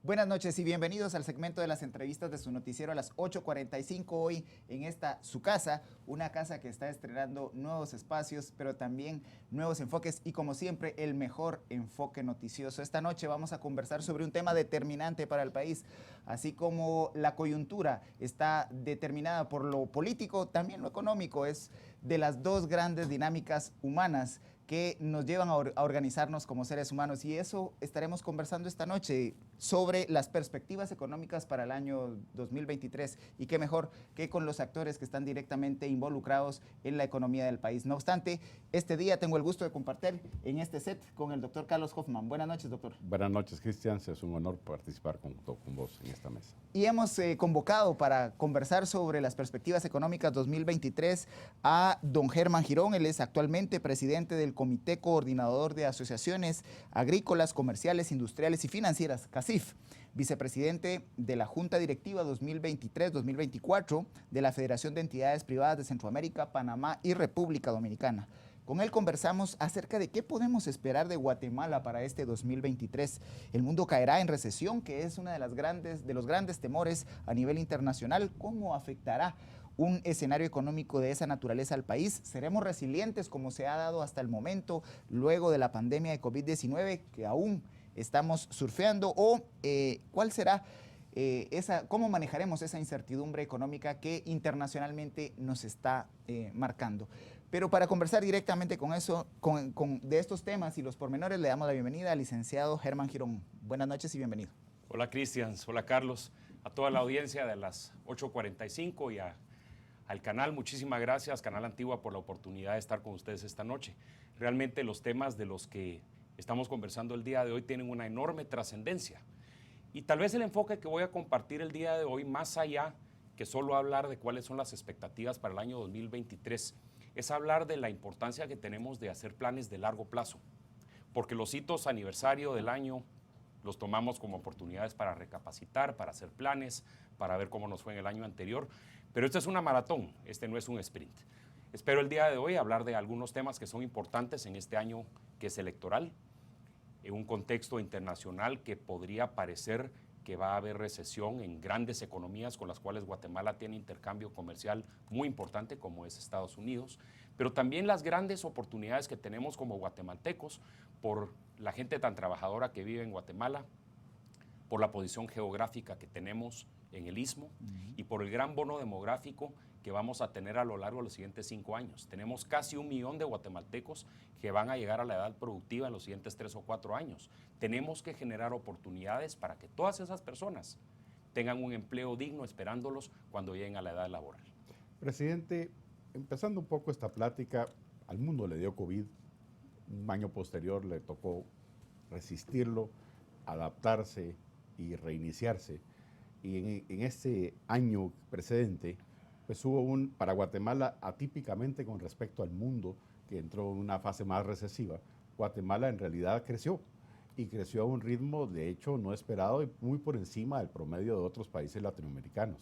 Buenas noches y bienvenidos al segmento de las entrevistas de su noticiero a las 8:45 hoy en esta su casa, una casa que está estrenando nuevos espacios, pero también nuevos enfoques y como siempre el mejor enfoque noticioso. Esta noche vamos a conversar sobre un tema determinante para el país, así como la coyuntura está determinada por lo político, también lo económico, es de las dos grandes dinámicas humanas que nos llevan a organizarnos como seres humanos, y eso estaremos conversando esta noche sobre las perspectivas económicas para el año 2023, y qué mejor que con los actores que están directamente involucrados en la economía del país. No obstante, este día tengo el gusto de compartir en este set con el doctor Carlos Hoffman. Buenas noches, doctor. Buenas noches, Cristian. Es un honor participar con vos en esta mesa. Y hemos convocado para conversar sobre las perspectivas económicas 2023 a don Germán Girón. Él es actualmente presidente del Comité Coordinador de Asociaciones Agrícolas, Comerciales, Industriales y Financieras, CACIF, vicepresidente de la Junta Directiva 2023-2024 de la Federación de Entidades Privadas de Centroamérica, Panamá y República Dominicana. Con él conversamos acerca de qué podemos esperar de Guatemala para este 2023. El mundo caerá en recesión, que es una de los grandes temores a nivel internacional. ¿Cómo afectará un escenario económico de esa naturaleza al país? ¿Seremos resilientes como se ha dado hasta el momento luego de la pandemia de COVID-19 que aún estamos surfeando? ¿O cuál será cómo manejaremos esa incertidumbre económica que internacionalmente nos está marcando? Pero para conversar directamente con eso, de estos temas y los pormenores, le damos la bienvenida al licenciado Germán Girón. Buenas noches y bienvenido. Hola Cristian, hola Carlos, a toda la audiencia de las 8:45 y al canal, muchísimas gracias, Canal Antigua, por la oportunidad de estar con ustedes esta noche. Realmente los temas de los que estamos conversando el día de hoy tienen una enorme trascendencia. Y tal vez el enfoque que voy a compartir el día de hoy, más allá que solo hablar de cuáles son las expectativas para el año 2023, es hablar de la importancia que tenemos de hacer planes de largo plazo, porque los hitos aniversario del año los tomamos como oportunidades para recapacitar, para hacer planes, para ver cómo nos fue en el año anterior, pero esta es una maratón, este no es un sprint. Espero el día de hoy hablar de algunos temas que son importantes en este año que es electoral, en un contexto internacional que podría parecer que va a haber recesión en grandes economías con las cuales Guatemala tiene intercambio comercial muy importante, como es Estados Unidos, pero también las grandes oportunidades que tenemos como guatemaltecos por la gente tan trabajadora que vive en Guatemala, por la posición geográfica que tenemos en el Istmo y por el gran bono demográfico que vamos a tener a lo largo de los siguientes 5 años. Tenemos casi 1 millón de guatemaltecos que van a llegar a la edad productiva en los siguientes 3 o 4 años. Tenemos que generar oportunidades para que todas esas personas tengan un empleo digno esperándolos cuando lleguen a la edad laboral. Presidente, empezando un poco esta plática, al mundo le dio COVID, un año posterior le tocó resistirlo, adaptarse y reiniciarse. Y en este año precedente, pues hubo para Guatemala, atípicamente con respecto al mundo, que entró en una fase más recesiva, Guatemala en realidad creció, y creció a un ritmo, de hecho, no esperado y muy por encima del promedio de otros países latinoamericanos.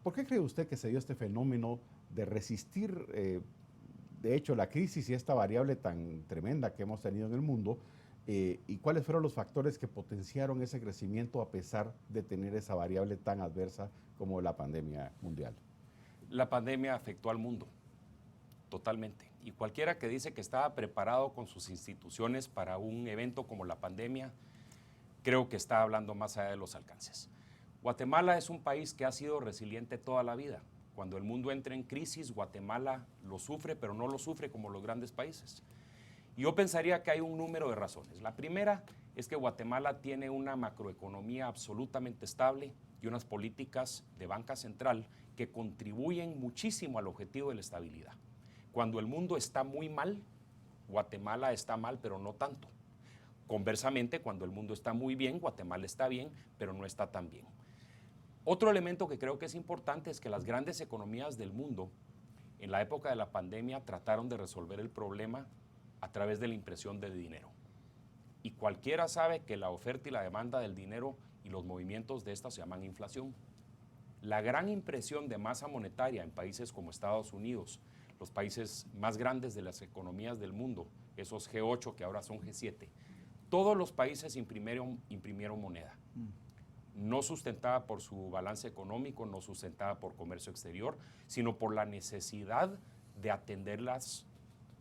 ¿Por qué cree usted que se dio este fenómeno de resistir, de hecho, la crisis y esta variable tan tremenda que hemos tenido en el mundo? ¿Y cuáles fueron los factores que potenciaron ese crecimiento a pesar de tener esa variable tan adversa como la pandemia mundial? La pandemia afectó al mundo totalmente, y cualquiera que dice que estaba preparado con sus instituciones para un evento como la pandemia, creo que está hablando más allá de los alcances. Guatemala es un país que ha sido resiliente toda la vida. Cuando el mundo entra en crisis, Guatemala lo sufre, pero no lo sufre como los grandes países. Yo pensaría que hay un número de razones. La primera es que Guatemala tiene una macroeconomía absolutamente estable y unas políticas de banca central que contribuyen muchísimo al objetivo de la estabilidad. Cuando el mundo está muy mal, Guatemala está mal, pero no tanto. Conversamente, cuando el mundo está muy bien, Guatemala está bien, pero no está tan bien. Otro elemento que creo que es importante es que las grandes economías del mundo, en la época de la pandemia, trataron de resolver el problema a través de la impresión de dinero. Y cualquiera sabe que la oferta y la demanda del dinero y los movimientos de esta se llaman inflación. La gran impresión de masa monetaria en países como Estados Unidos, los países más grandes de las economías del mundo, esos G8 que ahora son G7, Todos los países imprimieron moneda, no sustentada por su balance económico, no sustentada por comercio exterior, sino por la necesidad de atenderlas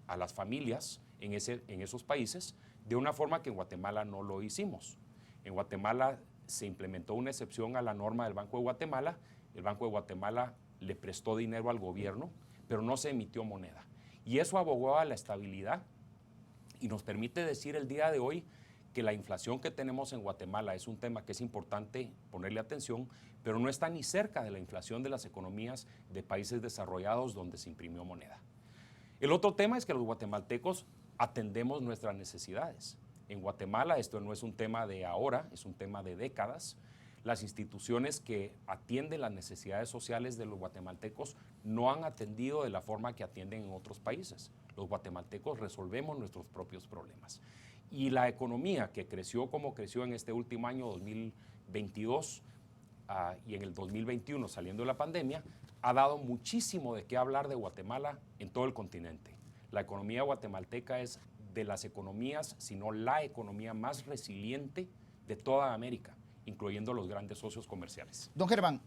a las familias en esos países de una forma que en Guatemala no lo hicimos. En Guatemala se implementó una excepción a la norma del Banco de Guatemala. El Banco de Guatemala le prestó dinero al gobierno, pero no se emitió moneda. Y eso abogó a la estabilidad y nos permite decir el día de hoy que la inflación que tenemos en Guatemala es un tema que es importante ponerle atención, pero no está ni cerca de la inflación de las economías de países desarrollados donde se imprimió moneda. El otro tema es que los guatemaltecos atendemos nuestras necesidades. En Guatemala esto no es un tema de ahora, es un tema de décadas. Las instituciones que atienden las necesidades sociales de los guatemaltecos no han atendido de la forma que atienden en otros países. Los guatemaltecos resolvemos nuestros propios problemas. Y la economía que creció como creció en este último año 2022 y en el 2021 saliendo de la pandemia, ha dado muchísimo de qué hablar de Guatemala en todo el continente. La economía guatemalteca es de las economías, si no la economía más resiliente de toda América, incluyendo los grandes socios comerciales. Don Germán,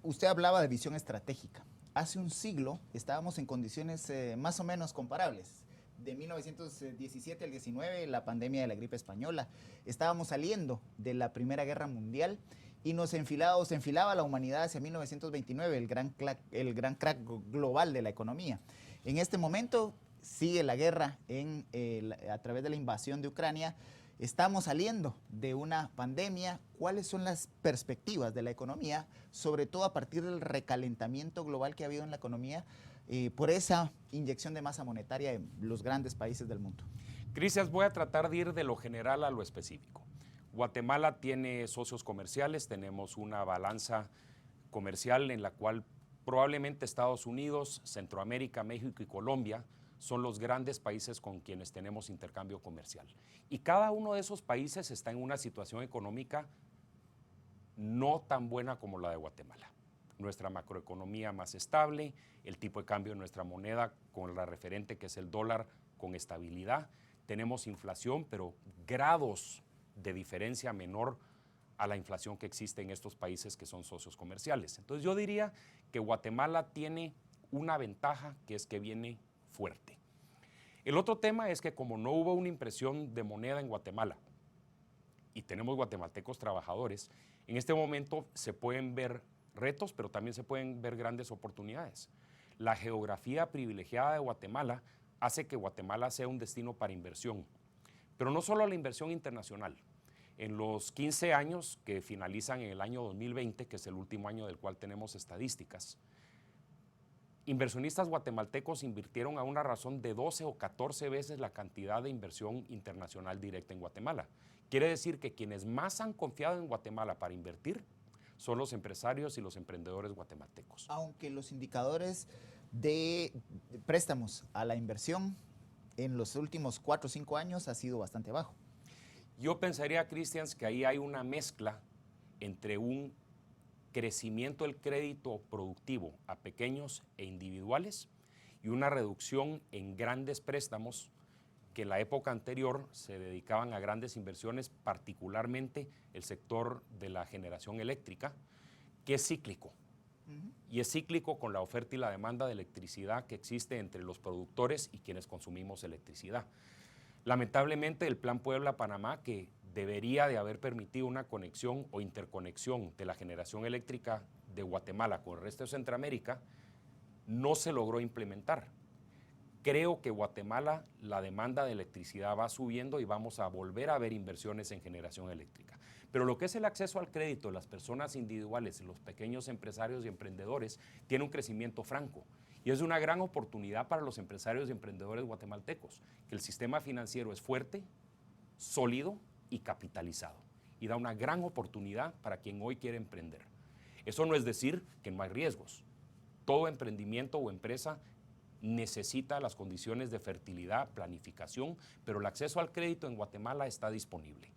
usted hablaba de visión estratégica. Hace un siglo estábamos en condiciones más o menos comparables. De 1917 al 19, la pandemia de la gripe española. Estábamos saliendo de la Primera Guerra Mundial y se enfilaba la humanidad hacia 1929, el gran crack global de la economía. En este momento sigue la guerra a través de la invasión de Ucrania. Estamos saliendo de una pandemia. ¿Cuáles son las perspectivas de la economía, sobre todo a partir del recalentamiento global que ha habido en la economía por esa inyección de masa monetaria en los grandes países del mundo? Cristian, voy a tratar de ir de lo general a lo específico. Guatemala tiene socios comerciales, tenemos una balanza comercial en la cual probablemente Estados Unidos, Centroamérica, México y Colombia son los grandes países con quienes tenemos intercambio comercial. Y cada uno de esos países está en una situación económica no tan buena como la de Guatemala. Nuestra macroeconomía más estable, el tipo de cambio de nuestra moneda con la referente que es el dólar con estabilidad. Tenemos inflación, pero grados de diferencia menor a la inflación que existe en estos países que son socios comerciales. Entonces yo diría que Guatemala tiene una ventaja, que es que viene fuerte. El otro tema es que como no hubo una impresión de moneda en Guatemala y tenemos guatemaltecos trabajadores, en este momento se pueden ver retos, pero también se pueden ver grandes oportunidades. La geografía privilegiada de Guatemala hace que Guatemala sea un destino para inversión, pero no solo la inversión internacional. En los 15 años que finalizan en el año 2020, que es el último año del cual tenemos estadísticas, inversionistas guatemaltecos invirtieron a una razón de 12 o 14 veces la cantidad de inversión internacional directa en Guatemala. Quiere decir que quienes más han confiado en Guatemala para invertir son los empresarios y los emprendedores guatemaltecos. Aunque los indicadores de préstamos a la inversión en los últimos 4 o 5 años ha sido bastante bajo. Yo pensaría, Cristian, que ahí hay una mezcla entre un crecimiento del crédito productivo a pequeños e individuales y una reducción en grandes préstamos que en la época anterior se dedicaban a grandes inversiones, particularmente el sector de la generación eléctrica, que es cíclico. Y es cíclico con la oferta y la demanda de electricidad que existe entre los productores y quienes consumimos electricidad. Lamentablemente, el Plan Puebla-Panamá, que debería de haber permitido una conexión o interconexión de la generación eléctrica de Guatemala con el resto de Centroamérica, no se logró implementar. Creo que Guatemala, la demanda de electricidad va subiendo y vamos a volver a ver inversiones en generación eléctrica. Pero lo que es el acceso al crédito de las personas individuales, los pequeños empresarios y emprendedores, tiene un crecimiento franco. Y es una gran oportunidad para los empresarios y emprendedores guatemaltecos, que el sistema financiero es fuerte, sólido y capitalizado. Y da una gran oportunidad para quien hoy quiere emprender. Eso no es decir que no hay riesgos. Todo emprendimiento o empresa necesita las condiciones de fertilidad, planificación, pero el acceso al crédito en Guatemala está disponible.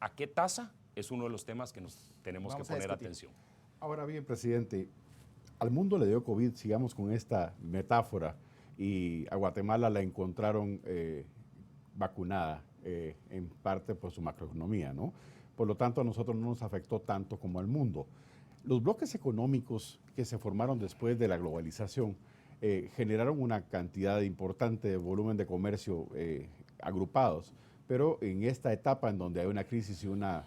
¿A qué tasa? Es uno de los temas que nos tenemos que poner atención. Ahora bien, presidente, al mundo le dio COVID, sigamos con esta metáfora, y a Guatemala la encontraron vacunada. en parte por su macroeconomía, ¿no? Por lo tanto, a nosotros no nos afectó tanto como al mundo. Los bloques económicos que se formaron después de la globalización generaron una cantidad importante de volumen de comercio agrupados, pero en esta etapa en donde hay una crisis y una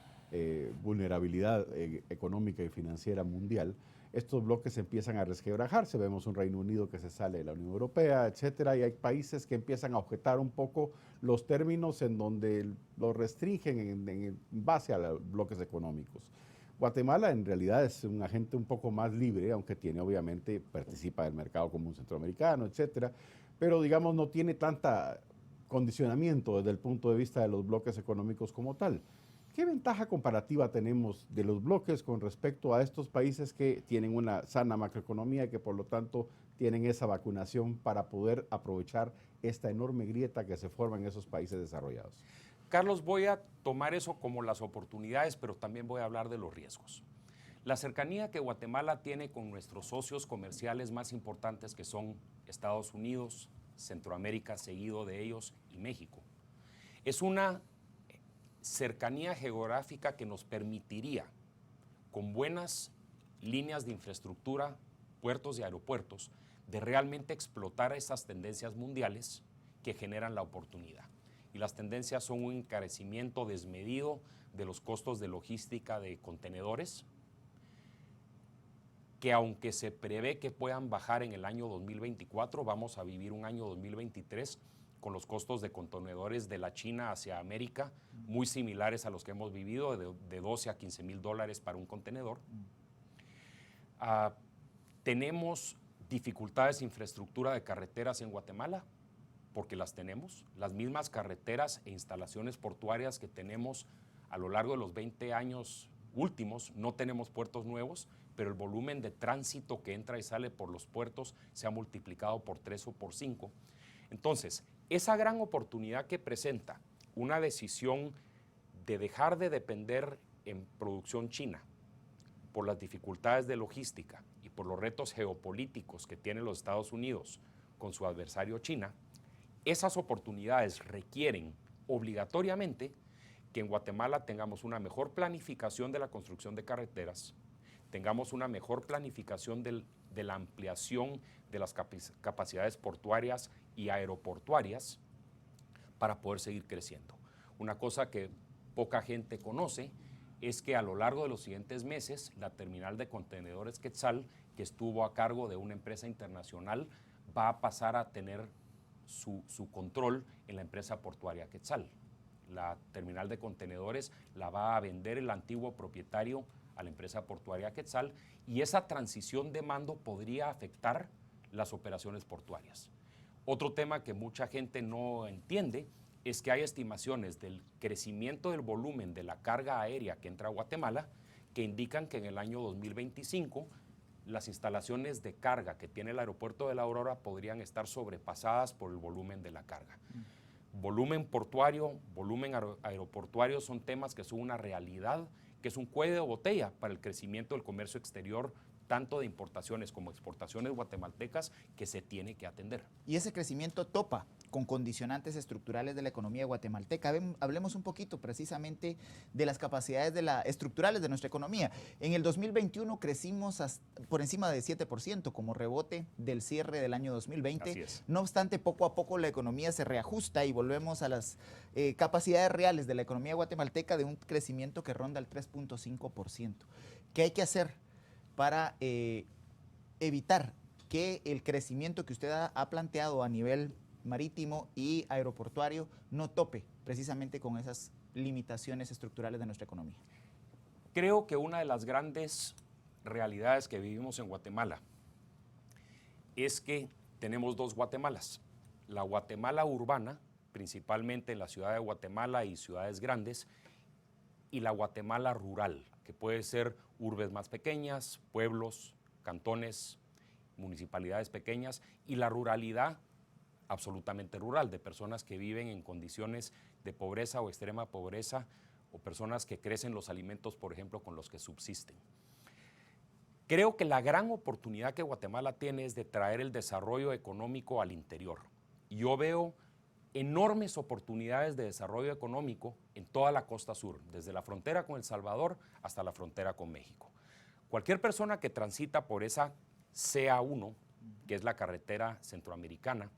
vulnerabilidad económica y financiera mundial, estos bloques empiezan a resquebrajarse. Vemos un Reino Unido que se sale de la Unión Europea, etcétera, y hay países que empiezan a objetar un poco los términos en donde los restringen en base a los bloques económicos. Guatemala en realidad es un agente un poco más libre, aunque tiene obviamente, participa del mercado común centroamericano, etcétera, pero digamos no tiene tanta condicionamiento desde el punto de vista de los bloques económicos como tal. ¿Qué ventaja comparativa tenemos de los bloques con respecto a estos países que tienen una sana macroeconomía y que por lo tanto tienen esa vacunación para poder aprovechar esta enorme grieta que se forma en esos países desarrollados? Carlos, voy a tomar eso como las oportunidades, pero también voy a hablar de los riesgos. La cercanía que Guatemala tiene con nuestros socios comerciales más importantes, que son Estados Unidos, Centroamérica, seguido de ellos, y México, es una cercanía geográfica que nos permitiría, con buenas líneas de infraestructura, puertos y aeropuertos, de realmente explotar esas tendencias mundiales que generan la oportunidad. Y las tendencias son un encarecimiento desmedido de los costos de logística de contenedores, que aunque se prevé que puedan bajar en el año 2024, vamos a vivir un año 2023 con los costos de contenedores de la China hacia América muy similares a los que hemos vivido, de 12 a 15 mil dólares para un contenedor. Tenemos dificultades de infraestructura de carreteras en Guatemala, porque las tenemos. Las mismas carreteras e instalaciones portuarias que tenemos a lo largo de los 20 años últimos, no tenemos puertos nuevos, pero el volumen de tránsito que entra y sale por los puertos se ha multiplicado por 3 o por 5. Entonces, esa gran oportunidad que presenta una decisión de dejar de depender en producción china por las dificultades de logística y por los retos geopolíticos que tienen los Estados Unidos con su adversario China, esas oportunidades requieren obligatoriamente que en Guatemala tengamos una mejor planificación de la construcción de carreteras, tengamos una mejor planificación de la ampliación de las capacidades portuarias y aeroportuarias para poder seguir creciendo. Una cosa que poca gente conoce es que a lo largo de los siguientes meses, la terminal de contenedores Quetzal, que estuvo a cargo de una empresa internacional, va a pasar a tener su control en la empresa portuaria Quetzal. La terminal de contenedores la va a vender el antiguo propietario a la empresa portuaria Quetzal, y esa transición de mando podría afectar las operaciones portuarias. Otro tema que mucha gente no entiende es que hay estimaciones del crecimiento del volumen de la carga aérea que entra a Guatemala que indican que en el año 2025 las instalaciones de carga que tiene el aeropuerto de La Aurora podrían estar sobrepasadas por el volumen de la carga. Volumen portuario, volumen aeroportuario son temas que son una realidad, que es un cuello de botella para el crecimiento del comercio exterior, tanto de importaciones como exportaciones guatemaltecas, que se tiene que atender. Y ese crecimiento topa con condicionantes estructurales de la economía guatemalteca. Hablemos un poquito precisamente de las capacidades estructurales de nuestra economía. En el 2021 crecimos por encima de 7% como rebote del cierre del año 2020. Así es. No obstante, poco a poco la economía se reajusta y volvemos a las capacidades reales de la economía guatemalteca de un crecimiento que ronda el 3.5%. ¿Qué hay que hacer para evitar que el crecimiento que usted ha planteado a nivel marítimo y aeroportuario no tope precisamente con esas limitaciones estructurales de nuestra economía? Creo que una de las grandes realidades que vivimos en Guatemala es que tenemos dos Guatemalas. La Guatemala urbana, principalmente en la ciudad de Guatemala y ciudades grandes, y la Guatemala rural, que puede ser urbes más pequeñas, pueblos, cantones, municipalidades pequeñas, y la ruralidad absolutamente rural, de personas que viven en condiciones de pobreza o extrema pobreza, o personas que crecen los alimentos, por ejemplo, con los que subsisten. Creo que la gran oportunidad que Guatemala tiene es de traer el desarrollo económico al interior. Yo veo enormes oportunidades de desarrollo económico en toda la costa sur, desde la frontera con El Salvador hasta la frontera con México. Cualquier persona que transita por esa CA1, que es la carretera centroamericana,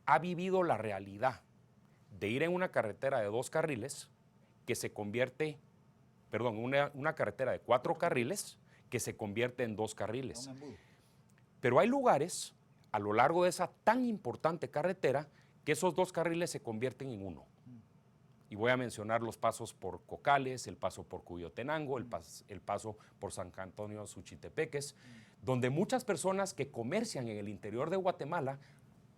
ha vivido la realidad de ir en una carretera de 2 carriles que se convierte, perdón, una carretera de 4 carriles que se convierte en 2 carriles. Pero hay lugares a lo largo de esa tan importante carretera que esos 2 carriles se convierten en 1. Y voy a mencionar los pasos por Cocales, el paso por Cuyotenango, el paso por San Antonio Suchitepeques, donde muchas personas que comercian en el interior de Guatemala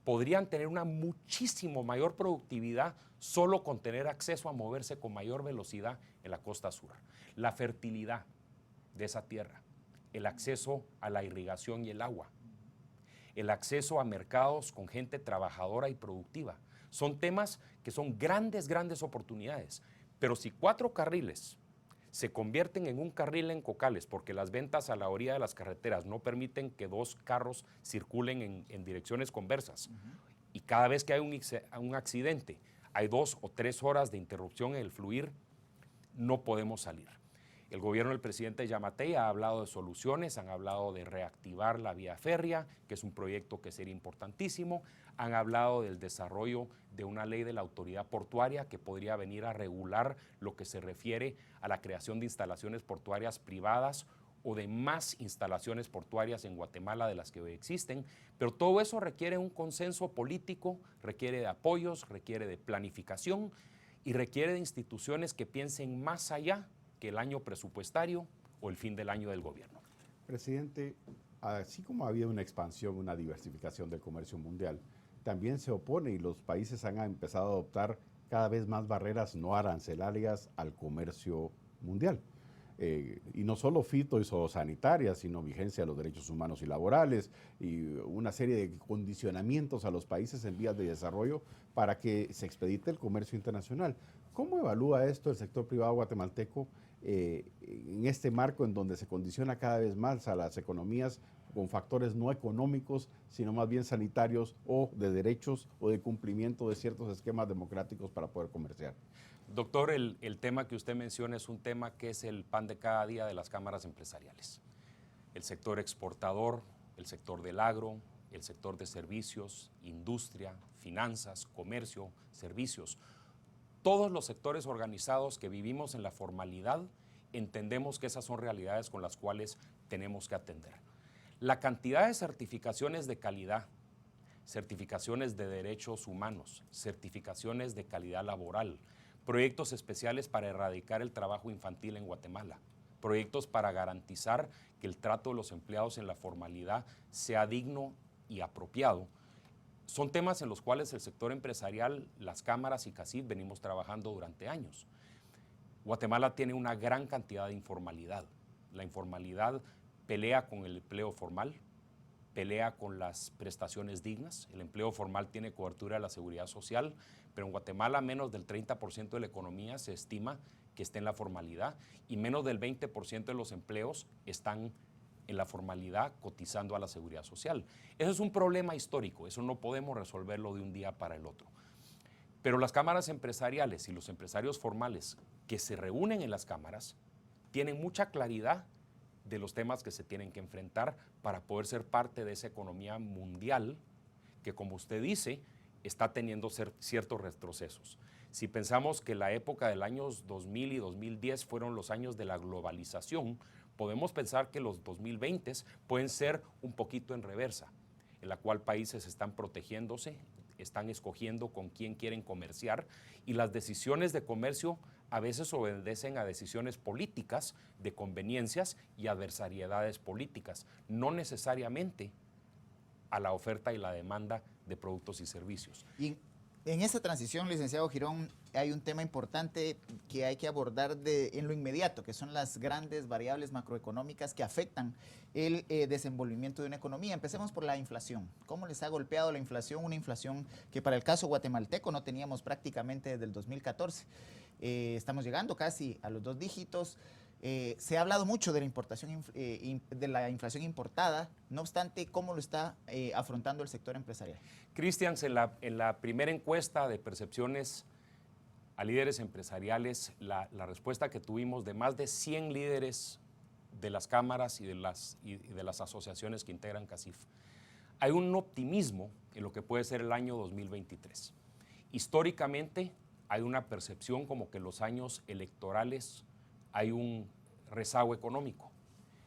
podrían tener una muchísimo mayor productividad solo con tener acceso a moverse con mayor velocidad en la costa sur. La fertilidad de esa tierra, el acceso a la irrigación y el agua, el acceso a mercados con gente trabajadora y productiva. Son temas que son grandes, grandes oportunidades. Pero si 4 carriles se convierten en 1 carril en Cocales porque las ventas a la orilla de las carreteras no permiten que 2 carros circulen en direcciones conversas, y cada vez que hay un accidente hay 2 o 3 horas de interrupción en el fluir, no podemos salir. El gobierno del presidente Yamatei ha hablado de soluciones, han hablado de reactivar la vía férrea, que es un proyecto que sería importantísimo, han hablado del desarrollo de una ley de la autoridad portuaria que podría venir a regular lo que se refiere a la creación de instalaciones portuarias privadas o de más instalaciones portuarias en Guatemala de las que hoy existen, pero todo eso requiere un consenso político, requiere de apoyos, requiere de planificación y requiere de instituciones que piensen más allá que el año presupuestario o el fin del año del gobierno. Presidente, así como ha habido una expansión, una diversificación del comercio mundial, también se opone y los países han empezado a adoptar cada vez más barreras no arancelarias al comercio mundial. Y no solo fito y zoosanitarias, sino vigencia de los derechos humanos y laborales y una serie de condicionamientos a los países en vías de desarrollo para que se expedite el comercio internacional. ¿Cómo evalúa esto el sector privado guatemalteco en este marco en donde se condiciona cada vez más a las economías con factores no económicos, sino más bien sanitarios o de derechos o de cumplimiento de ciertos esquemas democráticos para poder comerciar? Doctor, el tema que usted menciona es un tema que es el pan de cada día de las cámaras empresariales. El sector exportador, el sector del agro, el sector de servicios, industria, finanzas, comercio, servicios. Todos los sectores organizados que vivimos en la formalidad entendemos que esas son realidades con las cuales tenemos que atender. La cantidad de certificaciones de calidad, certificaciones de derechos humanos, certificaciones de calidad laboral, proyectos especiales para erradicar el trabajo infantil en Guatemala, proyectos para garantizar que el trato de los empleados en la formalidad sea digno y apropiado. Son temas en los cuales el sector empresarial, las cámaras y CACIF venimos trabajando durante años. Guatemala tiene una gran cantidad de informalidad. La informalidad pelea con el empleo formal, pelea con las prestaciones dignas. El empleo formal tiene cobertura de la seguridad social, pero en Guatemala menos del 30% de la economía se estima que esté en la formalidad y menos del 20% de los empleos están en la formalidad cotizando a la seguridad social. Eso es un problema histórico, eso no podemos resolverlo de un día para el otro. Pero las cámaras empresariales y los empresarios formales que se reúnen en las cámaras tienen mucha claridad de los temas que se tienen que enfrentar para poder ser parte de esa economía mundial que, como usted dice, está teniendo ciertos retrocesos. Si pensamos que la época del años 2000 y 2010 fueron los años de la globalización, podemos pensar que los 2020 pueden ser un poquito en reversa, en la cual países están protegiéndose, están escogiendo con quién quieren comerciar y las decisiones de comercio a veces obedecen a decisiones políticas de conveniencias y adversariedades políticas, no necesariamente a la oferta y la demanda de productos y servicios. Y en esta transición, licenciado Girón, hay un tema importante que hay que abordar en lo inmediato, que son las grandes variables macroeconómicas que afectan el desenvolvimiento de una economía. Empecemos por la inflación. ¿Cómo les ha golpeado la inflación? Una inflación que para el caso guatemalteco no teníamos prácticamente desde el 2014. Estamos llegando casi a los 2 dígitos. Se ha hablado mucho de la importación, de la inflación importada. No obstante, ¿cómo lo está afrontando el sector empresarial? Cristian, en la primera encuesta de percepciones a líderes empresariales, la respuesta que tuvimos de más de 100 líderes de las cámaras y de las asociaciones que integran CACIF, hay un optimismo en lo que puede ser el año 2023. Históricamente hay una percepción como que en los años electorales hay un rezago económico.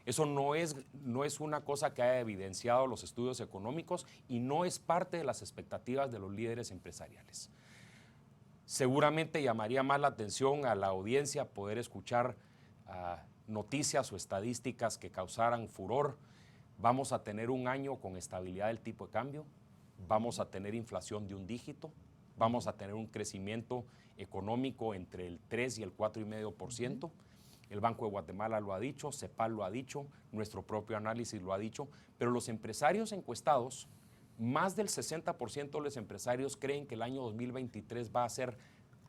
Eso no es una cosa que haya evidenciado los estudios económicos y no es parte de las expectativas de los líderes empresariales. Seguramente llamaría más la atención a la audiencia poder escuchar noticias o estadísticas que causaran furor. Vamos a tener un año con estabilidad del tipo de cambio, vamos a tener inflación de un dígito, vamos a tener un crecimiento económico entre el 3 y el 4,5%. El Banco de Guatemala lo ha dicho, CEPAL lo ha dicho, nuestro propio análisis lo ha dicho, pero los empresarios encuestados, más del 60% de los empresarios creen que el año 2023 va a ser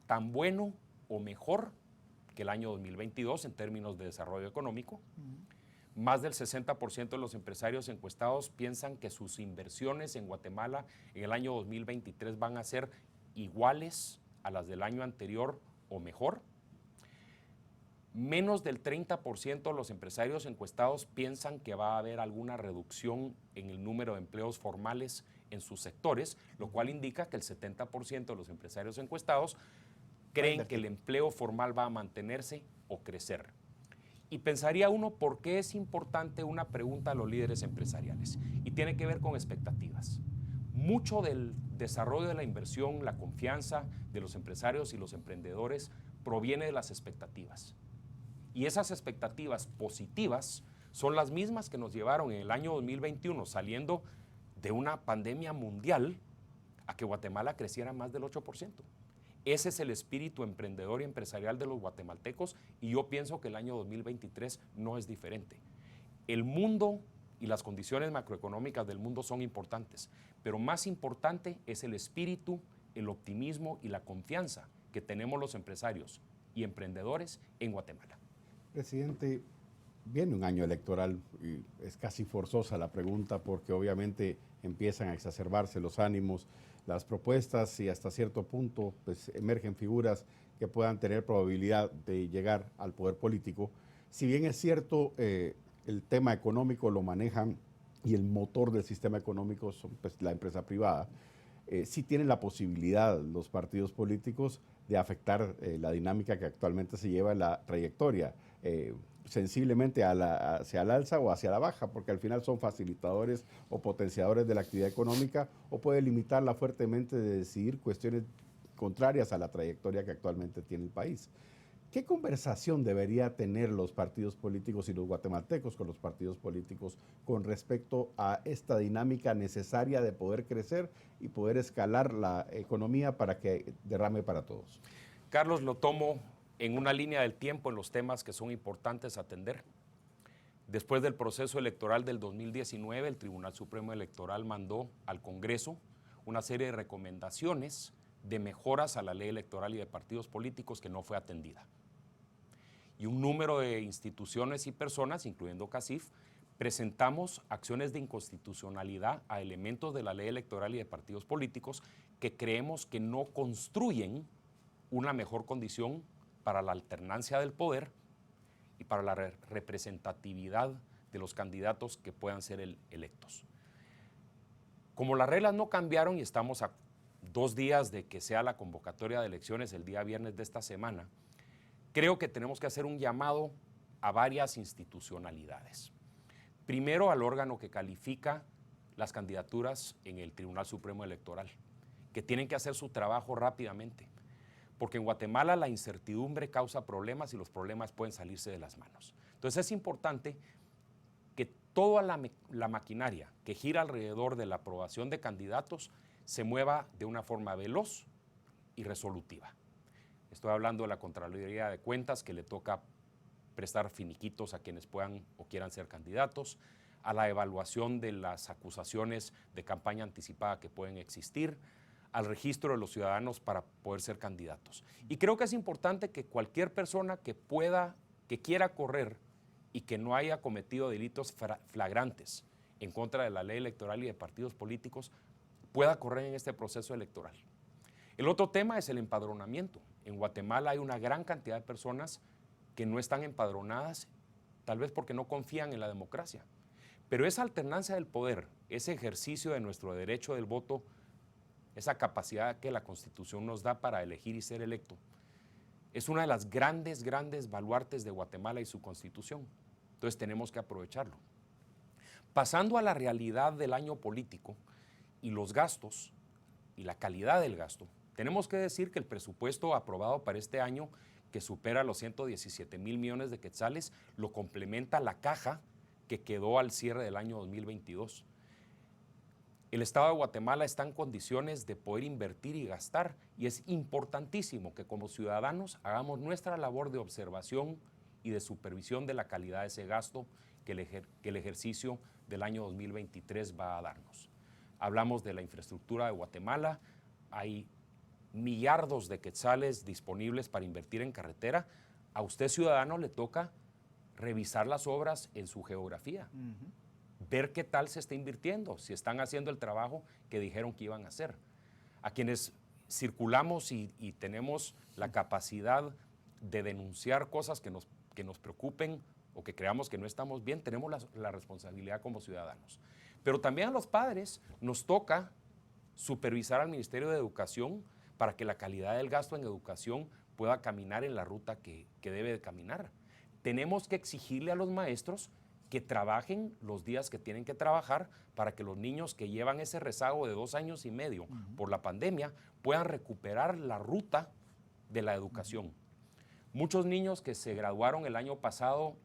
tan bueno o mejor que el año 2022 en términos de desarrollo económico. Más del 60% de los empresarios encuestados piensan que sus inversiones en Guatemala en el año 2023 van a ser iguales a las del año anterior o mejor. Menos del 30% de los empresarios encuestados piensan que va a haber alguna reducción en el número de empleos formales en sus sectores, lo cual indica que el 70% de los empresarios encuestados creen que el empleo formal va a mantenerse o crecer. Y pensaría uno por qué es importante una pregunta a los líderes empresariales, y tiene que ver con expectativas. Mucho del desarrollo de la inversión, la confianza de los empresarios y los emprendedores proviene de las expectativas. Y esas expectativas positivas son las mismas que nos llevaron en el año 2021, saliendo de una pandemia mundial, a que Guatemala creciera más del 8%. Ese es el espíritu emprendedor y empresarial de los guatemaltecos, y yo pienso que el año 2023 no es diferente. El mundo y las condiciones macroeconómicas del mundo son importantes, pero más importante es el espíritu, el optimismo y la confianza que tenemos los empresarios y emprendedores en Guatemala. Presidente, viene un año electoral y es casi forzosa la pregunta porque obviamente empiezan a exacerbarse los ánimos, las propuestas, y hasta cierto punto pues, emergen figuras que puedan tener probabilidad de llegar al poder político. Si bien es cierto, el tema económico lo manejan y el motor del sistema económico son pues, la empresa privada, sí tienen la posibilidad los partidos políticos de afectar la dinámica que actualmente se lleva en la trayectoria, sensiblemente hacia el alza o hacia la baja, porque al final son facilitadores o potenciadores de la actividad económica, o puede limitarla fuertemente de decidir cuestiones contrarias a la trayectoria que actualmente tiene el país. ¿Qué conversación debería tener los partidos políticos y los guatemaltecos con los partidos políticos con respecto a esta dinámica necesaria de poder crecer y poder escalar la economía para que derrame para todos? Carlos, lo tomo en una línea del tiempo en los temas que son importantes atender. Después del proceso electoral del 2019, el Tribunal Supremo Electoral mandó al Congreso una serie de recomendaciones de mejoras a la ley electoral y de partidos políticos que no fue atendida. Y un número de instituciones y personas, incluyendo CACIF, presentamos acciones de inconstitucionalidad a elementos de la ley electoral y de partidos políticos que creemos que no construyen una mejor condición para la alternancia del poder y para la representatividad de los candidatos que puedan ser electos. Como las reglas no cambiaron y estamos a 2 días de que sea la convocatoria de elecciones el día viernes de esta semana, creo que tenemos que hacer un llamado a varias institucionalidades. Primero, al órgano que califica las candidaturas en el Tribunal Supremo Electoral, que tienen que hacer su trabajo rápidamente, porque en Guatemala la incertidumbre causa problemas y los problemas pueden salirse de las manos. Entonces es importante que toda la maquinaria que gira alrededor de la aprobación de candidatos se mueva de una forma veloz y resolutiva. Estoy hablando de la Contraloría de Cuentas, que le toca prestar finiquitos a quienes puedan o quieran ser candidatos, a la evaluación de las acusaciones de campaña anticipada que pueden existir, al registro de los ciudadanos para poder ser candidatos. Y creo que es importante que cualquier persona que pueda que quiera correr y que no haya cometido delitos flagrantes en contra de la ley electoral y de partidos políticos pueda correr en este proceso electoral. El otro tema es el empadronamiento. En Guatemala hay una gran cantidad de personas que no están empadronadas, tal vez porque no confían en la democracia. Pero esa alternancia del poder, ese ejercicio de nuestro derecho del voto, esa capacidad que la Constitución nos da para elegir y ser electo, es una de las grandes baluartes de Guatemala y su Constitución. Entonces tenemos que aprovecharlo. Pasando a la realidad del año político y los gastos y la calidad del gasto, tenemos que decir que el presupuesto aprobado para este año, que supera los 117,000 millones de quetzales, lo complementa la caja que quedó al cierre del año 2022. El Estado de Guatemala está en condiciones de poder invertir y gastar, y es importantísimo que como ciudadanos hagamos nuestra labor de observación y de supervisión de la calidad de ese gasto que el ejercicio del año 2023 va a darnos. Hablamos de la infraestructura de Guatemala, hay millardos de quetzales disponibles para invertir en carretera. A usted, ciudadano, le toca revisar las obras en su geografía, ver qué tal se está invirtiendo, si están haciendo el trabajo que dijeron que iban a hacer. A quienes circulamos y tenemos la capacidad de denunciar cosas que nos preocupen o que creamos que no estamos bien, tenemos la responsabilidad como ciudadanos. Pero también a los padres nos toca supervisar al Ministerio de Educación para que la calidad del gasto en educación pueda caminar en la ruta que debe de caminar. Tenemos que exigirle a los maestros que trabajen los días que tienen que trabajar para que los niños que llevan ese rezago de 2 años y medio por la pandemia puedan recuperar la ruta de la educación. Muchos niños que se graduaron el año pasado,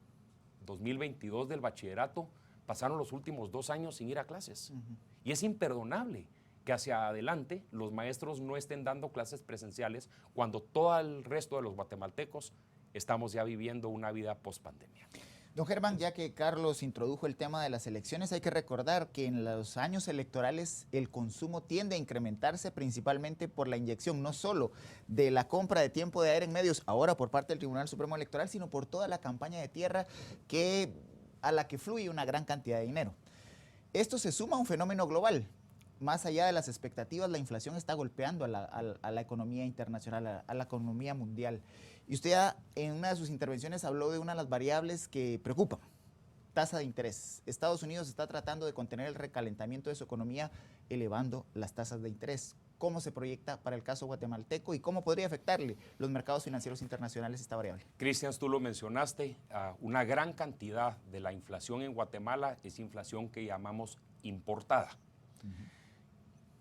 2022, del bachillerato, pasaron los últimos 2 años sin ir a clases. Y es imperdonable que hacia adelante los maestros no estén dando clases presenciales cuando todo el resto de los guatemaltecos estamos ya viviendo una vida post-pandemia. Don Germán, ya que Carlos introdujo el tema de las elecciones, hay que recordar que en los años electorales el consumo tiende a incrementarse principalmente por la inyección no solo de la compra de tiempo de aire en medios, ahora por parte del Tribunal Supremo Electoral, sino por toda la campaña de tierra a la que fluye una gran cantidad de dinero. Esto se suma a un fenómeno global. Más allá de las expectativas, la inflación está golpeando a la economía internacional, a la economía mundial. Y usted ya en una de sus intervenciones habló de una de las variables que preocupan, tasa de interés. Estados Unidos está tratando de contener el recalentamiento de su economía elevando las tasas de interés. ¿Cómo se proyecta para el caso guatemalteco y cómo podría afectarle los mercados financieros internacionales esta variable? Cristian, tú lo mencionaste, una gran cantidad de la inflación en Guatemala es inflación que llamamos importada.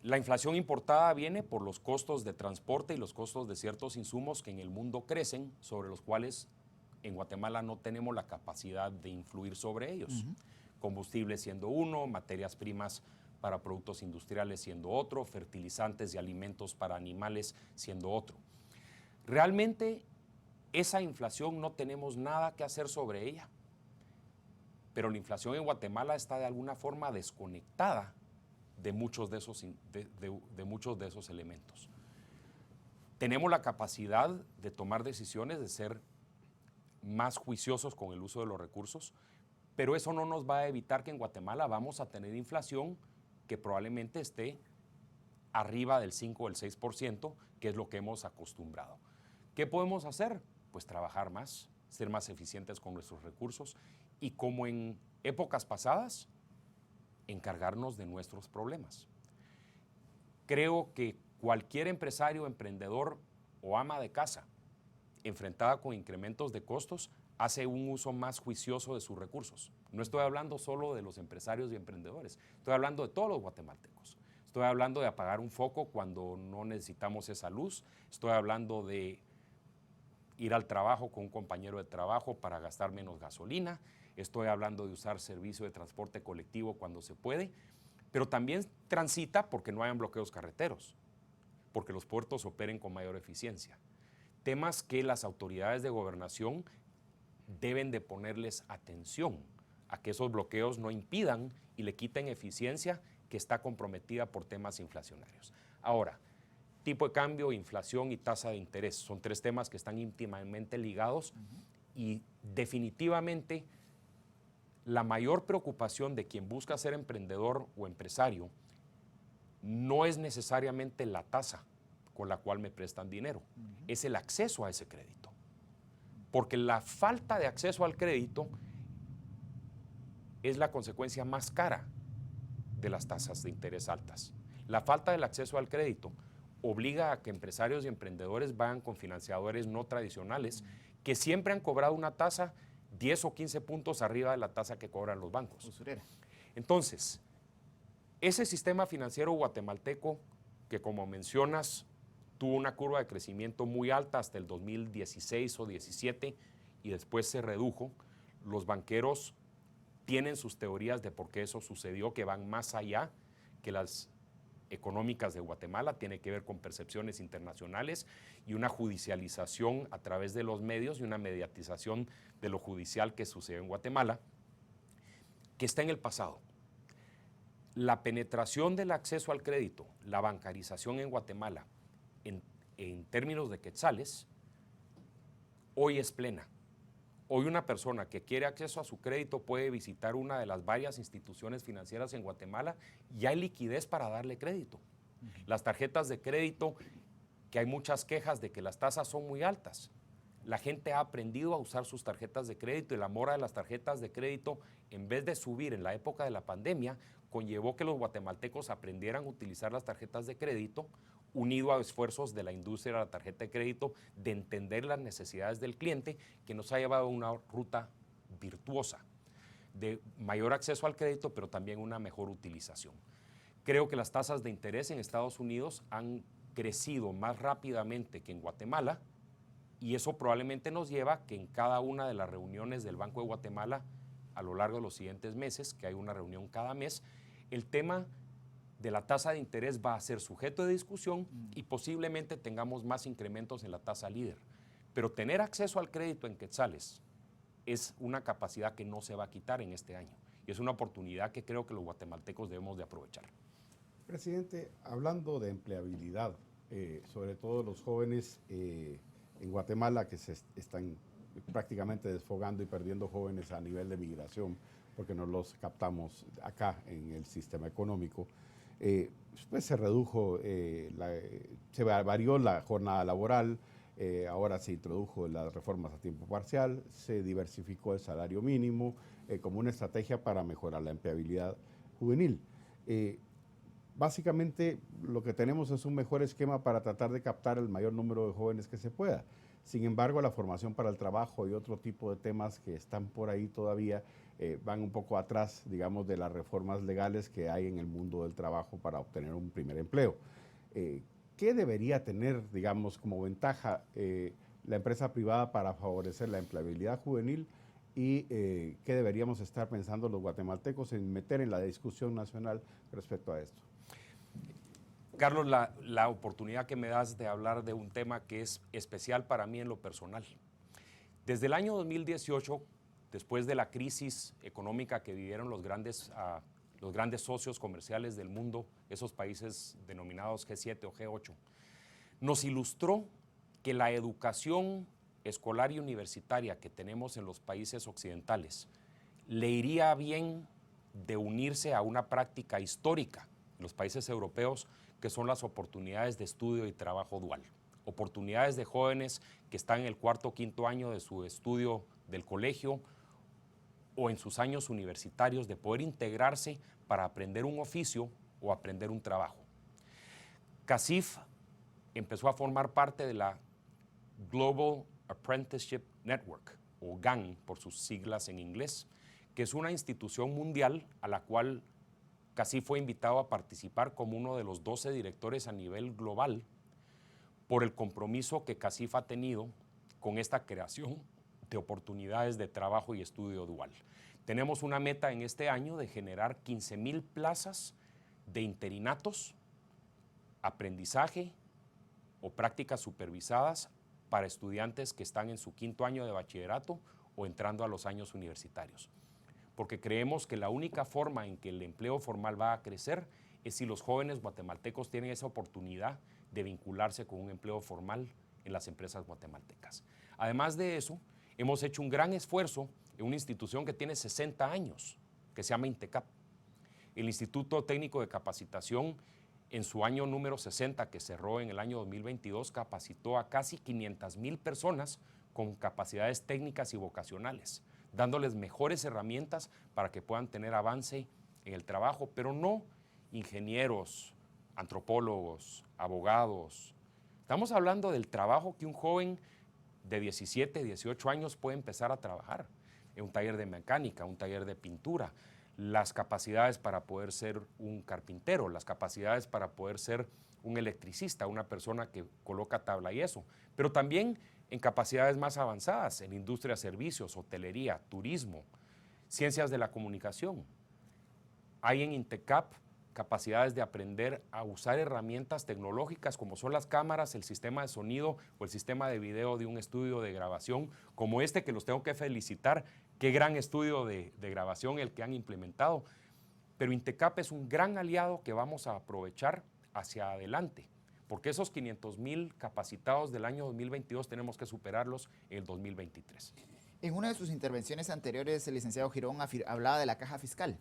La inflación importada viene por los costos de transporte y los costos de ciertos insumos que en el mundo crecen, sobre los cuales en Guatemala no tenemos la capacidad de influir sobre ellos. Combustible siendo uno, materias primas para productos industriales siendo otro, fertilizantes y alimentos para animales siendo otro. Realmente esa inflación no tenemos nada que hacer sobre ella, pero la inflación en Guatemala está de alguna forma desconectada de muchos de esos elementos. Tenemos la capacidad de tomar decisiones, de ser más juiciosos con el uso de los recursos, pero eso no nos va a evitar que en Guatemala vamos a tener inflación que probablemente esté arriba del 5 o el 6%, que es lo que hemos acostumbrado. ¿Qué podemos hacer? Pues trabajar más, ser más eficientes con nuestros recursos y, como en épocas pasadas, encargarnos de nuestros problemas. Creo que cualquier empresario, emprendedor o ama de casa enfrentada con incrementos de costos hace un uso más juicioso de sus recursos. No estoy hablando solo de los empresarios y emprendedores, estoy hablando de todos los guatemaltecos. Estoy hablando de apagar un foco cuando no necesitamos esa luz, estoy hablando de ir al trabajo con un compañero de trabajo para gastar menos gasolina, estoy hablando de usar servicio de transporte colectivo cuando se puede, pero también transita porque no hayan bloqueos carreteros, porque los puertos operen con mayor eficiencia. Temas que las autoridades de gobernación deben de ponerles atención a que esos bloqueos no impidan y le quiten eficiencia que está comprometida por temas inflacionarios. Ahora, tipo de cambio, inflación y tasa de interés son 3 temas que están íntimamente ligados y definitivamente la mayor preocupación de quien busca ser emprendedor o empresario no es necesariamente la tasa con la cual me prestan dinero, es el acceso a ese crédito. Porque la falta de acceso al crédito es la consecuencia más cara de las tasas de interés altas. La falta del acceso al crédito obliga a que empresarios y emprendedores vayan con financiadores no tradicionales que siempre han cobrado una tasa 10 o 15 puntos arriba de la tasa que cobran los bancos. Usurera. Entonces, ese sistema financiero guatemalteco, que como mencionas, tuvo una curva de crecimiento muy alta hasta el 2016 o 17 y después se redujo, los banqueros tienen sus teorías de por qué eso sucedió, que van más allá que las económicas de Guatemala, tiene que ver con percepciones internacionales y una judicialización a través de los medios y una mediatización de lo judicial que sucede en Guatemala, que está en el pasado. La penetración del acceso al crédito, la bancarización en Guatemala, en términos de quetzales, hoy es plena. Hoy una persona que quiere acceso a su crédito puede visitar una de las varias instituciones financieras en Guatemala y hay liquidez para darle crédito. Las tarjetas de crédito, que hay muchas quejas de que las tasas son muy altas. La gente ha aprendido a usar sus tarjetas de crédito y la mora de las tarjetas de crédito, en vez de subir en la época de la pandemia, conllevó que los guatemaltecos aprendieran a utilizar las tarjetas de crédito, unido a esfuerzos de la industria de la tarjeta de crédito de entender las necesidades del cliente, que nos ha llevado a una ruta virtuosa de mayor acceso al crédito, pero también una mejor utilización. Creo que las tasas de interés en Estados Unidos han crecido más rápidamente que en Guatemala y eso probablemente nos lleva a que en cada una de las reuniones del Banco de Guatemala a lo largo de los siguientes meses, que hay una reunión cada mes, el tema de la tasa de interés va a ser sujeto de discusión y posiblemente tengamos más incrementos en la tasa líder. Pero tener acceso al crédito en quetzales es una capacidad que no se va a quitar en este año y es una oportunidad que creo que los guatemaltecos debemos de aprovechar. Presidente, hablando de empleabilidad, sobre todo los jóvenes en Guatemala que se están prácticamente desfogando y perdiendo jóvenes a nivel de migración, porque no los captamos acá en el sistema económico. Pues se redujo, se varió la jornada laboral, ahora se introdujo las reformas a tiempo parcial, se diversificó el salario mínimo como una estrategia para mejorar la empleabilidad juvenil. Básicamente lo que tenemos es un mejor esquema para tratar de captar el mayor número de jóvenes que se pueda. Sin embargo, la formación para el trabajo y otro tipo de temas que están por ahí todavía van un poco atrás, digamos, de las reformas legales que hay en el mundo del trabajo para obtener un primer empleo. ¿Qué debería tener, digamos, como ventaja la empresa privada para favorecer la empleabilidad juvenil y qué deberíamos estar pensando los guatemaltecos en meter en la discusión nacional respecto a esto? Carlos, la oportunidad que me das de hablar de un tema que es especial para mí en lo personal. Desde el año 2018, después de la crisis económica que vivieron los grandes socios comerciales del mundo, esos países denominados G7 o G8, nos ilustró que la educación escolar y universitaria que tenemos en los países occidentales le iría bien de unirse a una práctica histórica en los países europeos, que son las oportunidades de estudio y trabajo dual. Oportunidades de jóvenes que están en el cuarto o quinto año de su estudio del colegio o en sus años universitarios de poder integrarse para aprender un oficio o aprender un trabajo. CACIF empezó a formar parte de la Global Apprenticeship Network, o GAN por sus siglas en inglés, que es una institución mundial a la cual CACIF fue invitado a participar como uno de los 12 directores a nivel global por el compromiso que CACIF ha tenido con esta creación de oportunidades de trabajo y estudio dual. Tenemos una meta en este año de generar 15,000 plazas de interinatos, aprendizaje o prácticas supervisadas para estudiantes que están en su quinto año de bachillerato o entrando a los años universitarios. Porque creemos que la única forma en que el empleo formal va a crecer es si los jóvenes guatemaltecos tienen esa oportunidad de vincularse con un empleo formal en las empresas guatemaltecas. Además de eso, hemos hecho un gran esfuerzo en una institución que tiene 60 años, que se llama INTECAP. El Instituto Técnico de Capacitación, en su año número 60, que cerró en el año 2022, capacitó a casi 500,000 personas con capacidades técnicas y vocacionales, dándoles mejores herramientas para que puedan tener avance en el trabajo, pero no ingenieros, antropólogos, abogados. Estamos hablando del trabajo que un joven de 17, 18 años puede empezar a trabajar en un taller de mecánica, un taller de pintura, las capacidades para poder ser un carpintero, las capacidades para poder ser un electricista, una persona que coloca tabla y eso, pero también en capacidades más avanzadas, en industria, servicios, hotelería, turismo, ciencias de la comunicación. Hay en INTECAP capacidades de aprender a usar herramientas tecnológicas como son las cámaras, el sistema de sonido o el sistema de video de un estudio de grabación como este, que los tengo que felicitar. Qué gran estudio de grabación el que han implementado. Pero INTECAP es un gran aliado que vamos a aprovechar hacia adelante, porque esos 500,000 capacitados del año 2022 tenemos que superarlos en el 2023. En una de sus intervenciones anteriores, el licenciado Girón hablaba de la caja fiscal.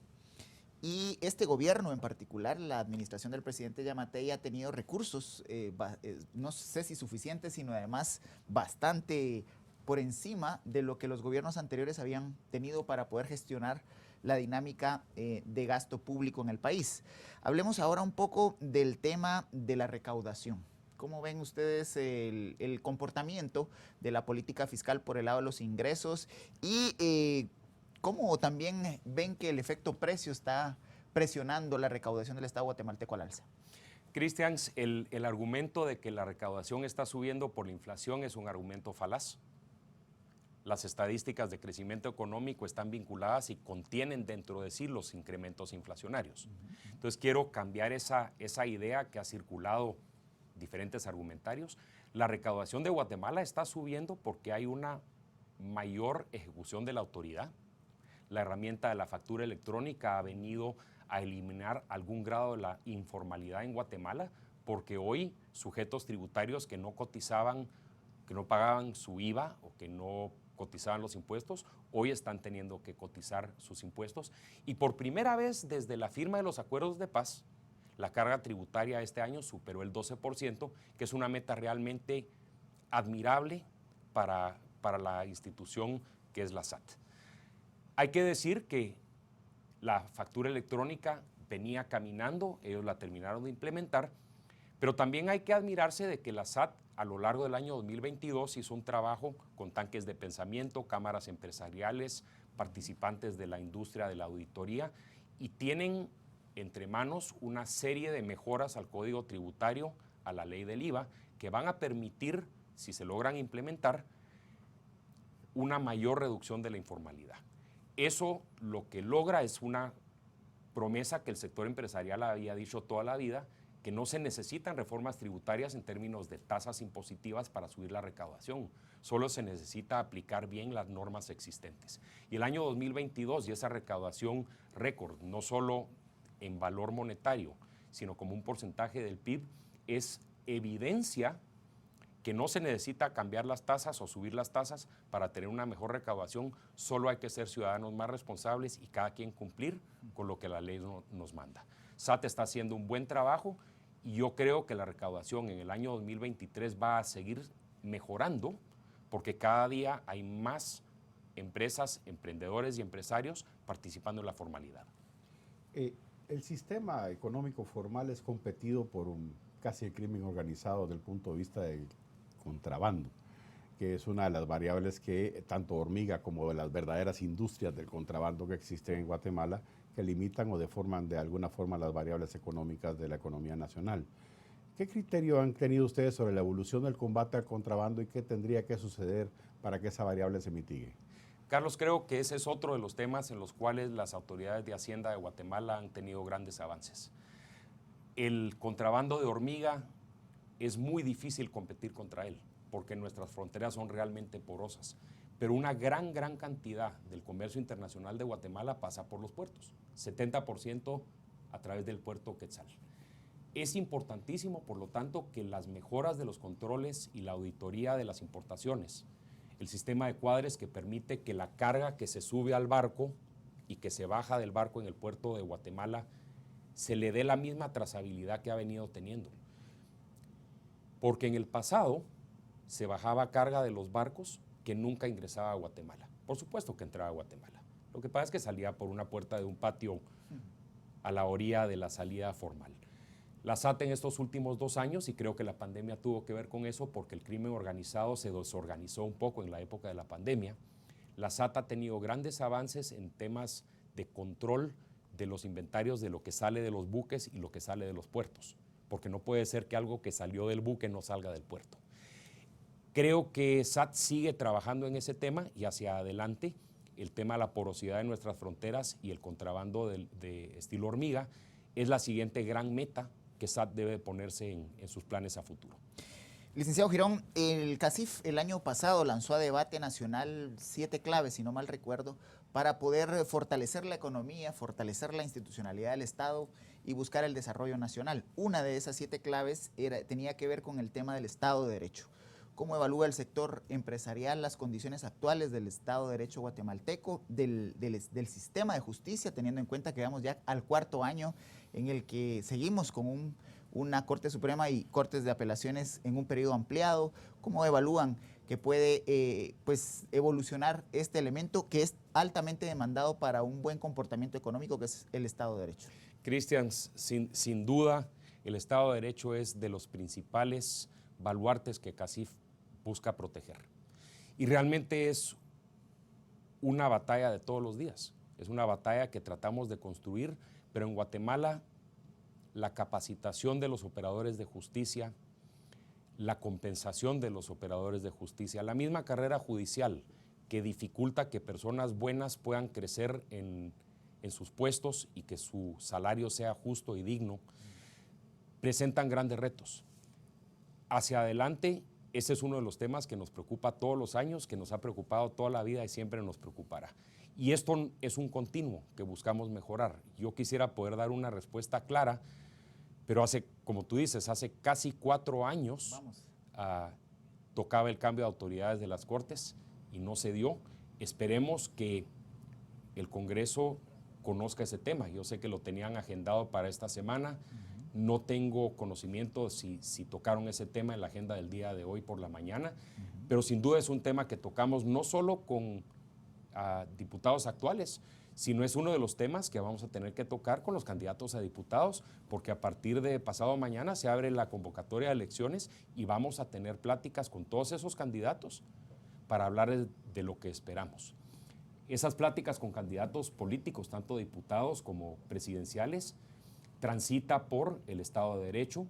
Y este gobierno en particular, la administración del presidente Yamatei, ha tenido recursos, no sé si suficientes, sino además bastante por encima de lo que los gobiernos anteriores habían tenido para poder gestionar la dinámica de gasto público en el país. Hablemos ahora un poco del tema de la recaudación. ¿Cómo ven ustedes el comportamiento de la política fiscal por el lado de los ingresos? Y ¿cómo también ven que el efecto precio está presionando la recaudación del Estado guatemalteco al alza? Cristian, el argumento de que la recaudación está subiendo por la inflación es un argumento falaz. Las estadísticas de crecimiento económico están vinculadas y contienen dentro de sí los incrementos inflacionarios. Entonces quiero cambiar esa idea que ha circulado diferentes argumentarios. La recaudación de Guatemala está subiendo porque hay una mayor ejecución de la autoridad. La herramienta de la factura electrónica ha venido a eliminar algún grado de la informalidad en Guatemala, porque hoy sujetos tributarios que no cotizaban, que no pagaban su IVA o que no cotizaban los impuestos, hoy están teniendo que cotizar sus impuestos. Y por primera vez desde la firma de los acuerdos de paz, la carga tributaria este año superó el 12%, que es una meta realmente admirable para la institución que es la SAT. Hay que decir que la factura electrónica venía caminando, ellos la terminaron de implementar, pero también hay que admirarse de que la SAT a lo largo del año 2022 hizo un trabajo con tanques de pensamiento, cámaras empresariales, participantes de la industria de la auditoría y tienen entre manos una serie de mejoras al código tributario, a la ley del IVA, que van a permitir, si se logran implementar, una mayor reducción de la informalidad. Eso lo que logra es una promesa que el sector empresarial había dicho toda la vida, que no se necesitan reformas tributarias en términos de tasas impositivas para subir la recaudación. Solo se necesita aplicar bien las normas existentes. Y el año 2022 y esa recaudación récord, no solo en valor monetario, sino como un porcentaje del PIB, es evidencia que no se necesita cambiar las tasas o subir las tasas para tener una mejor recaudación, solo hay que ser ciudadanos más responsables y cada quien cumplir con lo que la ley nos manda. SAT está haciendo un buen trabajo y yo creo que la recaudación en el año 2023 va a seguir mejorando porque cada día hay más empresas, emprendedores y empresarios participando en la formalidad. El sistema económico formal es competido por casi el crimen organizado desde el punto de vista del contrabando, que es una de las variables que tanto Hormiga como de las verdaderas industrias del contrabando que existen en Guatemala, que limitan o deforman de alguna forma las variables económicas de la economía nacional. ¿Qué criterio han tenido ustedes sobre la evolución del combate al contrabando y qué tendría que suceder para que esa variable se mitigue? Carlos, creo que ese es otro de los temas en los cuales las autoridades de Hacienda de Guatemala han tenido grandes avances. El contrabando de hormiga es muy difícil competir contra él, porque nuestras fronteras son realmente porosas. Pero una gran cantidad del comercio internacional de Guatemala pasa por los puertos, 70% a través del puerto Quetzal. Es importantísimo, por lo tanto, que las mejoras de los controles y la auditoría de las importaciones, el sistema de cuadres que permite que la carga que se sube al barco y que se baja del barco en el puerto de Guatemala se le dé la misma trazabilidad que ha venido teniendo. Porque en el pasado se bajaba carga de los barcos que nunca ingresaba a Guatemala. Por supuesto que entraba a Guatemala. Lo que pasa es que salía por una puerta de un patio a la orilla de la salida formal. La SAT en estos últimos 2 años, y creo que la pandemia tuvo que ver con eso porque el crimen organizado se desorganizó un poco en la época de la pandemia, la SAT ha tenido grandes avances en temas de control de los inventarios de lo que sale de los buques y lo que sale de los puertos, porque no puede ser que algo que salió del buque no salga del puerto. Creo que SAT sigue trabajando en ese tema y hacia adelante el tema de la porosidad de nuestras fronteras y el contrabando de estilo hormiga es la siguiente gran meta que SAT debe ponerse en sus planes a futuro. Licenciado Girón, el CACIF el año pasado lanzó a debate nacional 7 claves, si no mal recuerdo, para poder fortalecer la economía, fortalecer la institucionalidad del Estado y buscar el desarrollo nacional. Una de esas 7 claves tenía que ver con el tema del Estado de Derecho. ¿Cómo evalúa el sector empresarial las condiciones actuales del Estado de Derecho guatemalteco, del sistema de justicia, teniendo en cuenta que vamos ya al 4.º año en el que seguimos con una Corte Suprema y Cortes de Apelaciones en un periodo ampliado? ¿Cómo evalúan que puede pues, evolucionar este elemento que es altamente demandado para un buen comportamiento económico, que es el Estado de Derecho? Cristian, sin duda, el Estado de Derecho es de los principales baluartes que CACIF busca proteger. Y realmente es una batalla de todos los días. Es una batalla que tratamos de construir, pero en Guatemala la capacitación de los operadores de justicia, la compensación de los operadores de justicia, la misma carrera judicial que dificulta que personas buenas puedan crecer en sus puestos y que su salario sea justo y digno, presentan grandes retos. Hacia adelante, ese es uno de los temas que nos preocupa todos los años, que nos ha preocupado toda la vida y siempre nos preocupará. Y esto es un continuo que buscamos mejorar. Yo quisiera poder dar una respuesta clara, pero como tú dices, hace casi 4 años tocaba el cambio de autoridades de las Cortes y no se dio. Esperemos que el Congreso conozca ese tema. Yo sé que lo tenían agendado para esta semana. No tengo conocimiento si tocaron ese tema en la agenda del día de hoy por la mañana, pero sin duda es un tema que tocamos no solo con diputados actuales, sino es uno de los temas que vamos a tener que tocar con los candidatos a diputados, porque a partir de pasado mañana se abre la convocatoria de elecciones y vamos a tener pláticas con todos esos candidatos para hablar de lo que esperamos. Esas pláticas con candidatos políticos, tanto diputados como presidenciales, transita por el Estado de Derecho,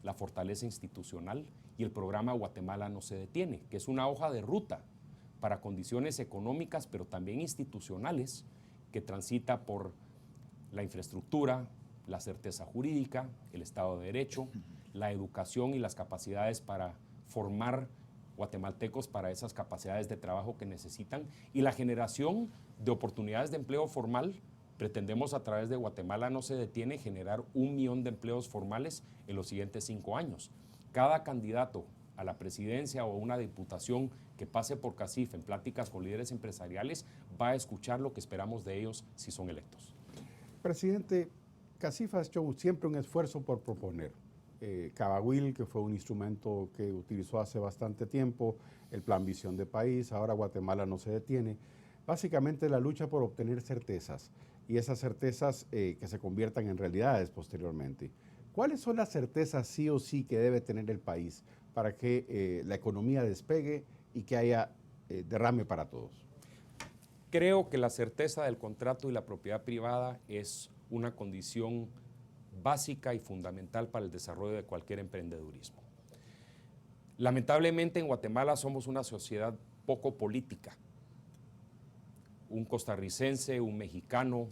la fortaleza institucional y el programa Guatemala no se detiene, que es una hoja de ruta para condiciones económicas, pero también institucionales, que transita por la infraestructura, la certeza jurídica, el Estado de Derecho, la educación y las capacidades para formar guatemaltecos para esas capacidades de trabajo que necesitan y la generación de oportunidades de empleo formal. Pretendemos a través de Guatemala no se detiene generar 1 millón de empleos formales en los siguientes 5 años. Cada candidato a la presidencia o a una diputación que pase por CACIF en pláticas con líderes empresariales va a escuchar lo que esperamos de ellos si son electos. Presidente, CACIF ha hecho siempre un esfuerzo por proponer. Cabahuil, que fue un instrumento que utilizó hace bastante tiempo, el Plan Visión de País, ahora Guatemala no se detiene. Básicamente la lucha por obtener certezas y esas certezas que se conviertan en realidades posteriormente. ¿Cuáles son las certezas sí o sí que debe tener el país para que la economía despegue y que haya derrame para todos? Creo que la certeza del contrato y la propiedad privada es una condición básica y fundamental para el desarrollo de cualquier emprendedurismo. Lamentablemente en Guatemala somos una sociedad poco política. Un costarricense, un mexicano,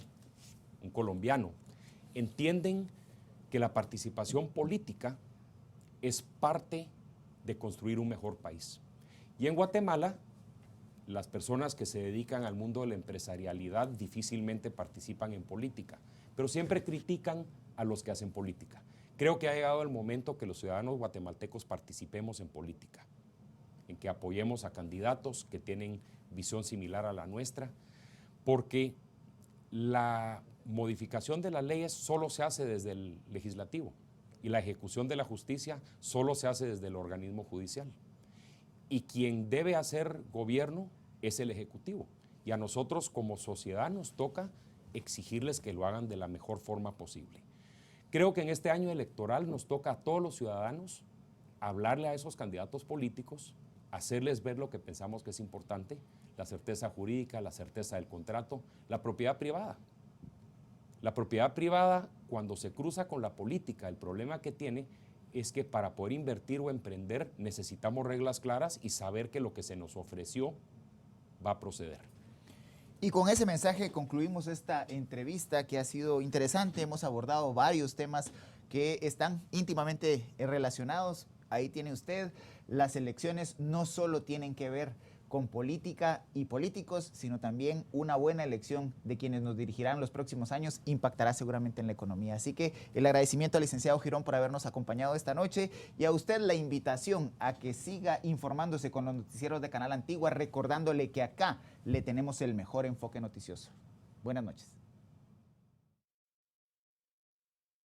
un colombiano, entienden que la participación política es parte de construir un mejor país. Y en Guatemala, las personas que se dedican al mundo de la empresarialidad difícilmente participan en política, pero siempre critican a los que hacen política. Creo que ha llegado el momento que los ciudadanos guatemaltecos participemos en política. en que apoyemos a candidatos que tienen visión similar a la nuestra, porque la modificación de las leyes solo se hace desde el legislativo y la ejecución de la justicia solo se hace desde el organismo judicial. Y quien debe hacer gobierno es el ejecutivo. Y a nosotros como sociedad nos toca exigirles que lo hagan de la mejor forma posible. Creo que en este año electoral nos toca a todos los ciudadanos hablarle a esos candidatos políticos, hacerles ver lo que pensamos que es importante, la certeza jurídica, la certeza del contrato, la propiedad privada. La propiedad privada, cuando se cruza con la política, el problema que tiene es que para poder invertir o emprender necesitamos reglas claras y saber que lo que se nos ofreció va a proceder. Y con ese mensaje concluimos esta entrevista que ha sido interesante. Hemos abordado varios temas que están íntimamente relacionados. Ahí tiene usted, las elecciones no solo tienen que ver con política y políticos, sino también una buena elección de quienes nos dirigirán los próximos años impactará seguramente en la economía. Así que el agradecimiento al licenciado Girón por habernos acompañado esta noche y a usted la invitación a que siga informándose con los noticieros de Canal Antigua, recordándole que acá le tenemos el mejor enfoque noticioso. Buenas noches.